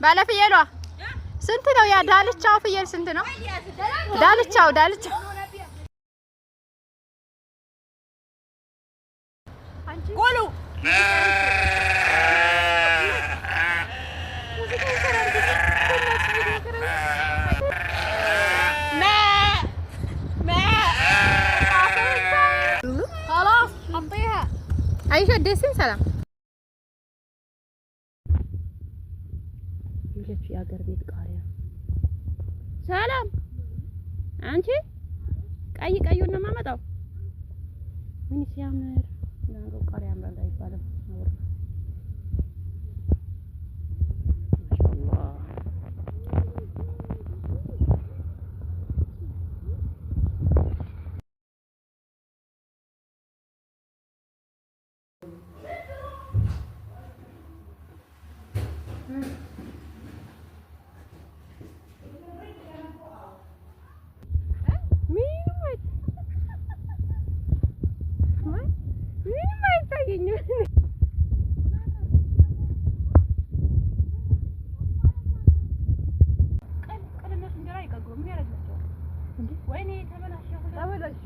ባለፍየሏ ስንት ነው? ያ ዳልቻው ፍየል ስንት ነው? ዳልቻው ቆሎ خلاص حطيها عايشه دسم سلام ልጅ ያገር ቤት ቃሪያ ሰላም አንቺ ቀዩን ነው የማመጣው ምን ሲያምር ነው ቃሪያ አምራለሁ አይባልም አወር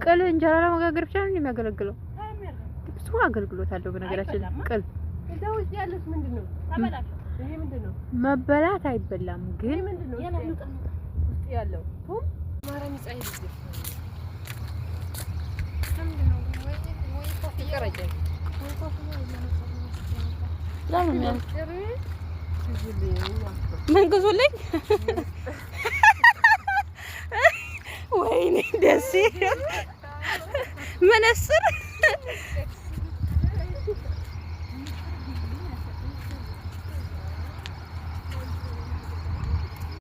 ቅል እንጀራ ለመጋገር ብቻ ነው የሚያገለግለው። ብዙ አገልግሎት አለው በነገራችን ቅል። እዛው እዚህ ያለስ ምንድነው? ተበላሽ። ይሄ ምንድነው? መበላት አይበላም ግን ምንድነው? ውስጥ ያለው ቱም ማራሚ ጻይ ልጅ ምንድነው? ወይ ኮፊ ቀረጨ ወይ ኮፊ ነው ለምን ምን ግዙልኝ ወይኔ ደስ ይላል መነጽር